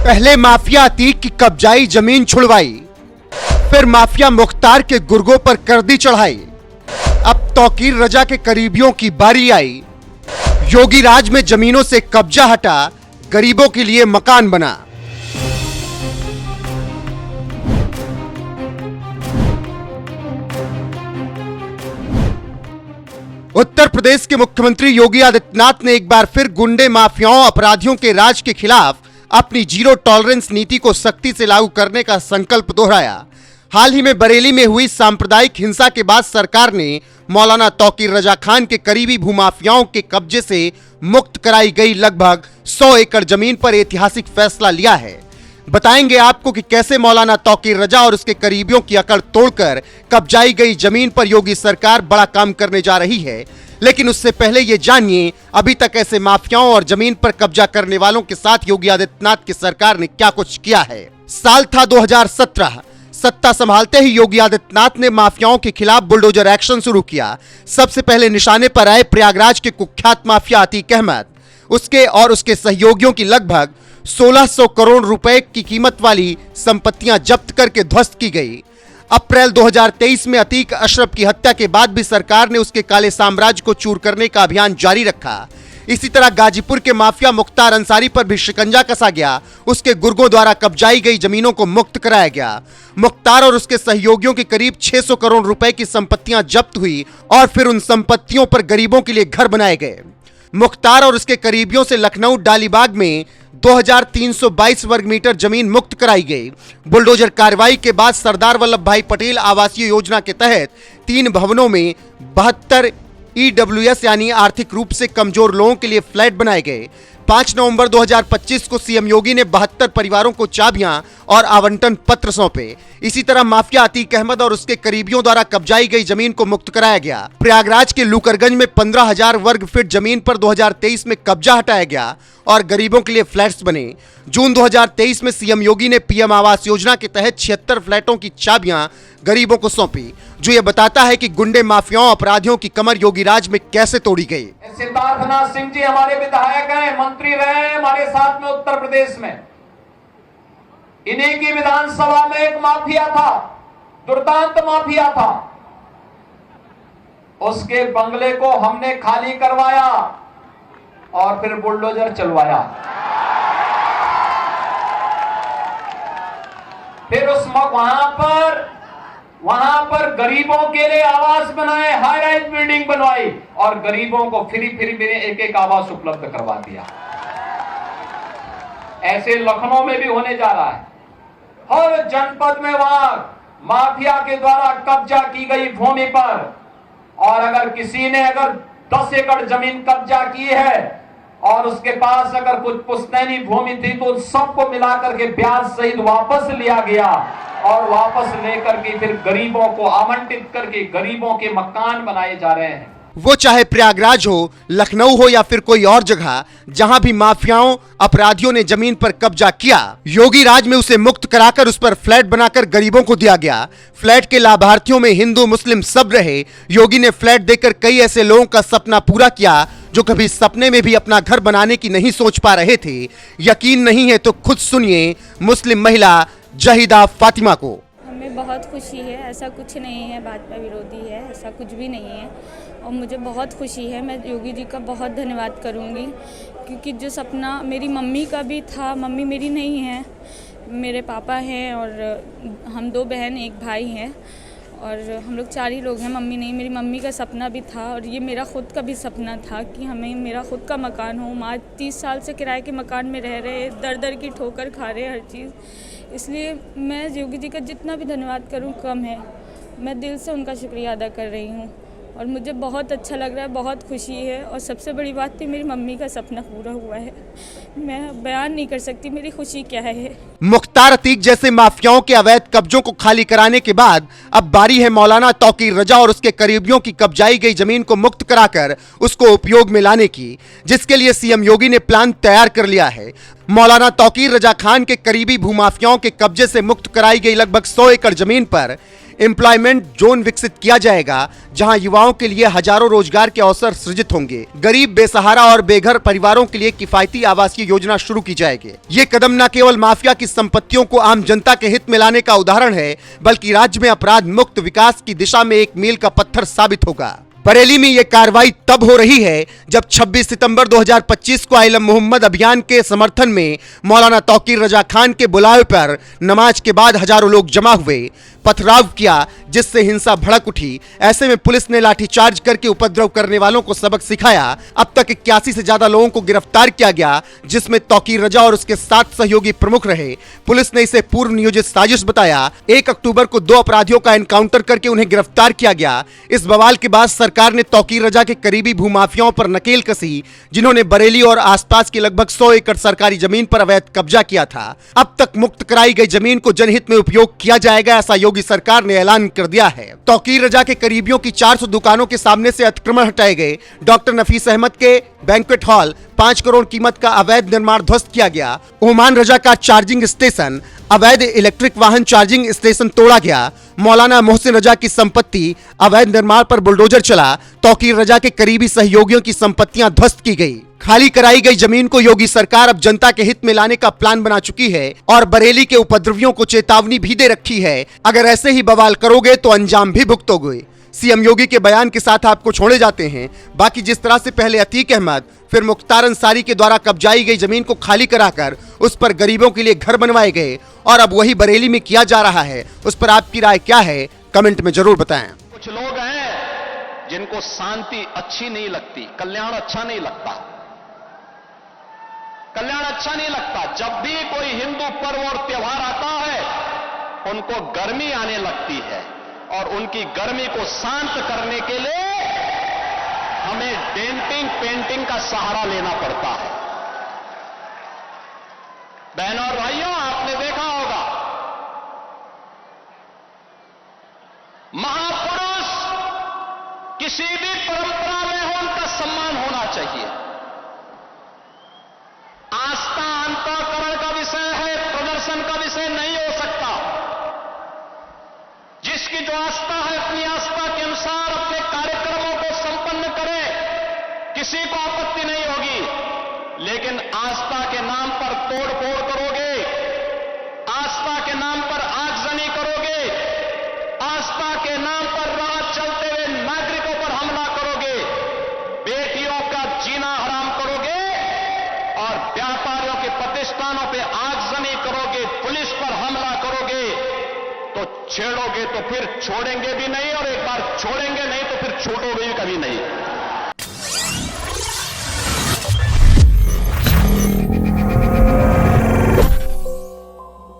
पहले माफिया अतीक की कब्जाई जमीन छुड़वाई, फिर माफिया मुख्तार के गुर्गों पर कर दी चढ़ाई। अब तौकीर रजा के करीबियों की बारी आई। योगी राज में जमीनों से कब्जा हटा, गरीबों के लिए मकान बना। उत्तर प्रदेश के मुख्यमंत्री योगी आदित्यनाथ ने एक बार फिर गुंडे माफियाओं अपराधियों के राज के खिलाफ अपनी जीरो टॉलरेंस नीति को सख्ती से लागू करने का संकल्प दोहराया। हाल ही में बरेली में हुई सांप्रदायिक हिंसा के बाद सरकार ने मौलाना तौकीर रजा खान के करीबी भूमाफियाओं के कब्जे से मुक्त कराई गई लगभग 100 एकड़ जमीन पर ऐतिहासिक फैसला लिया है। बताएंगे आपको कि कैसे मौलाना तौकीर रजा और उसके करीबियों की अकड़ तोड़कर कब्जाई गई जमीन पर योगी सरकार बड़ा काम करने जा रही है। लेकिन उससे पहले ये जानिए अभी तक ऐसे माफियाओं और जमीन पर कब्जा करने वालों के साथ योगी आदित्यनाथ की सरकार ने क्या कुछ किया है। साल था 2017। सत्ता संभालते ही योगी आदित्यनाथ ने माफियाओं के खिलाफ बुलडोजर एक्शन शुरू किया। सबसे पहले निशाने पर आए प्रयागराज के कुख्यात माफिया अतीक अहमद। उसके और उसके सहयोगियों की लगभग 1600 करोड़ रुपए की कीमत वाली संपत्तियां जब्त करके ध्वस्त की गई। अप्रैल 2023 में अतीक अशरफ की हत्या के बाद भी सरकार ने उसके काले साम्राज्य को चूर करने का अभियान जारी रखा। इसी तरह गाजीपुर के माफिया मुख्तार अंसारी पर भी शिकंजा कसा गया। उसके गुर्गों द्वारा कब्जाई गई जमीनों को मुक्त कराया गया। मुख्तार और उसके सहयोगियों की करीब 600 करोड़ रुपए की संपत्तियां जब्त हुई और फिर उन संपत्तियों पर गरीबों के लिए घर बनाए गए। मुख्तार और उसके करीबियों से लखनऊ डालीबाग में 2322 वर्ग मीटर जमीन मुक्त कराई गई। बुलडोजर कार्रवाई के बाद सरदार वल्लभ भाई पटेल आवासीय योजना के तहत 3 भवनों में 72 EWS यानी आर्थिक रूप से कमजोर लोगों के लिए फ्लैट बनाए गए। 5 नवंबर 2025 को सीएम योगी ने 72 परिवारों को चाबियां और आवंटन पत्र सौंपे। इसी तरह माफिया अतीक अहमद और उसके करीबियों द्वारा कब्जाई गई जमीन को मुक्त कराया गया। प्रयागराज के लूकरगंज में 15,000 वर्ग फीट जमीन पर 2023 में कब्जा हटाया गया और गरीबों के लिए फ्लैट्स बने। जून 2023 में सीएम योगी ने पीएम आवास योजना के तहत 76 फ्लैटों की चाबियां गरीबों को सौंपी, जो ये बताता है कि गुंडे माफियाओं अपराधियों की कमर योगी राज में कैसे तोड़ी गई। सिद्धार्थनाथ सिंह जी हमारे विधायक हैं, मंत्री रहे हैं हमारे साथ में उत्तर प्रदेश में। इन्हीं की विधानसभा में एक माफिया था, दुर्दांत माफिया था। उसके बंगले को हमने खाली करवाया और फिर बुलडोजर चलवाया। फिर उस वहां पर गरीबों के लिए आवास बनाए, हाई राइज बिल्डिंग बनवाई और गरीबों को फ्री एक एक आवास उपलब्ध करवा दिया। ऐसे लखनऊ में भी होने जा रहा है। हर जनपद में वहां माफिया के द्वारा कब्जा की गई भूमि पर, और अगर किसी ने 10 एकड़ जमीन कब्जा की है और उसके पास अगर कुछ पुश्तैनी भूमि थी तो सबको मिलाकर के ब्याज सहित वापस लिया गया और वापस लेकर के फिर गरीबों को आवंटित करके गरीबों के मकान बनाए जा रहे हैं। वो चाहे प्रयागराज हो, लखनऊ हो या फिर कोई और जगह, जहां भी माफियाओं अपराधियों ने जमीन पर कब्जा किया, योगी राज में उसे मुक्त कराकर उस पर फ्लैट बनाकर गरीबों को दिया गया। फ्लैट के लाभार्थियों में हिंदू मुस्लिम सब रहे। योगी ने फ्लैट देकर कई ऐसे लोगों का सपना पूरा किया जो कभी सपने में भी अपना घर बनाने की नहीं सोच पा रहे थे। यकीन नहीं है तो खुद सुनिए मुस्लिम महिला जहीदा फातिमा को। हमें बहुत खुशी है, ऐसा कुछ नहीं है भाजपा विरोधी है, ऐसा कुछ भी नहीं है और मुझे बहुत खुशी है। मैं योगी जी का बहुत धन्यवाद करूंगी क्योंकि जो सपना मेरी मम्मी का भी था, मम्मी मेरी नहीं है, मेरे पापा हैं और हम 2 बहन 1 भाई हैं और हम लोग 4 ही लोग हैं, मम्मी नहीं। मेरी मम्मी का सपना भी था और ये मेरा खुद का भी सपना था कि हमें मेरा खुद का मकान हो। माँ 30 साल से किराए के मकान में रह रहे, दर दर की ठोकर खा रहे हर चीज़। इसलिए मैं योगी जी का जितना भी धन्यवाद करूं कम है। मैं दिल से उनका शुक्रिया अदा कर रही हूं और मुझे बहुत अच्छा लग रहा है, बहुत खुशी है और सबसे बड़ी बात थी मेरी मम्मी का सपना पूरा हुआ है। मैं बयान नहीं कर सकती मेरी खुशी क्या है। मुख्तार अतीक जैसे माफियाओं के अवैध कब्जों को खाली कराने के बाद अब बारी है मौलाना तौकीर रजा और उसके करीबियों की कब्जाई गई जमीन को मुक्त कराकर उसको उपयोग में लाने की, जिसके लिए सीएम योगी ने प्लान तैयार कर लिया है। मौलाना तौकीर रजा खान के करीबी भूमाफियाओं के कब्जे से मुक्त कराई गई लगभग 100 एकड़ जमीन पर एम्प्लॉयमेंट जोन विकसित किया जाएगा, जहां युवाओं के लिए हजारों रोजगार के अवसर सृजित होंगे। गरीब, बेसहारा और बेघर परिवारों के लिए किफायती आवासीय योजना शुरू की जाएगी। ये कदम न केवल माफिया की संपत्तियों को आम जनता के हित में लाने का उदाहरण है, बल्कि राज्य में अपराध मुक्त विकास की दिशा में एक मील का पत्थर साबित होगा। बरेली में यह कार्रवाई तब हो रही है जब 26 सितंबर 2025 को आइलम मोहम्मद अभियान के समर्थन में मौलाना तौकीर रजा खान के बुलावे पर नमाज के बाद हजारों लोग जमा हुए, पथराव किया, जिससे हिंसा भड़क उठी। ऐसे में पुलिस ने लाठीचार्ज करके उपद्रव करने वालों को सबक सिखाया। अब तक 81 से ज्यादा लोगों को गिरफ्तार किया गया, जिसमें तौकीर रजा और उसके 7 सहयोगी प्रमुख रहे। पुलिस ने इसे पूर्व नियोजित साजिश बताया। 1 अक्टूबर को 2 अपराधियों का एनकाउंटर करके उन्हें गिरफ्तार किया गया। इस बवाल के बाद सरकार ने तौकीर रजा के करीबी भूमाफियाओं पर नकेल कसी, जिन्होंने बरेली और आसपास की लगभग 100 एकड़ सरकारी जमीन पर अवैध कब्जा किया था। अब तक मुक्त कराई गई जमीन को जनहित में उपयोग किया जाएगा, ऐसा योगी सरकार ने ऐलान कर दिया है। तौकीर रजा के करीबियों की 400 दुकानों के सामने से अतिक्रमण हटाए गए। डॉक्टर नफीस अहमद के बैंक्वेट हॉल 5 करोड़ कीमत का अवैध निर्माण ध्वस्त किया गया। ओमान रजा का चार्जिंग स्टेशन, अवैध इलेक्ट्रिक वाहन चार्जिंग स्टेशन तोड़ा गया। मौलाना मोहसिन रजा की संपत्ति, अवैध निर्माण पर बुलडोजर चला। तौकीर रजा के करीबी सहयोगियों की संपत्तियां ध्वस्त की गई। खाली कराई गई जमीन को योगी सरकार अब जनता के हित में लाने का प्लान बना चुकी है और बरेली के उपद्रवियों को चेतावनी भी दे रखी है, अगर ऐसे ही बवाल करोगे तो अंजाम भी भुगतोगे। सीएम योगी के बयान के साथ आपको छोड़े जाते हैं। बाकी जिस तरह से पहले अतीक अहमद, फिर मुख्तार अंसारी के द्वारा कब्जाई गई जमीन को खाली कराकर उस पर गरीबों के लिए घर बनवाए गए और अब वही बरेली में किया जा रहा है, उस पर आपकी राय क्या है, कमेंट में जरूर बताएं। कुछ लोग हैं जिनको शांति अच्छी नहीं लगती, कल्याण अच्छा नहीं लगता, कल्याण अच्छा नहीं लगता। जब भी कोई हिंदू पर्व और त्योहार आता है उनको गर्मी आने लगती है और उनकी गर्मी को शांत करने के लिए हमें डेंटिंग पेंटिंग का सहारा लेना पड़ता है। बहनों और भाइयों, आपने देखा होगा महापुरुष किसी भी परंपरा में हो उनका सम्मान होना चाहिए। आस्था अंतःकरण का विषय है, प्रदर्शन का विषय नहीं हो सकता। जिसकी जो आस्था है अपनी आस्था के अनुसार अपने कार्यक्रमों को संपन्न करे, किसी को आपत्ति नहीं होगी। लेकिन आस्था के नाम पर तोड़फोड़ करोगे, आस्था के नाम पर आगजनी करोगे, आस्था के नाम पर राह चलते हुए नागरिकों पर हमला करोगे, बेटियों का जीना हराम करोगे और व्यापारियों के प्रतिष्ठानों पे आगजनी करोगे, पुलिस पर हमला करोगे, तो छेड़ोगे तो फिर छोड़ेंगे भी नहीं और एक बार छोड़ेंगे नहीं तो फिर छूटोगे भी कभी नहीं।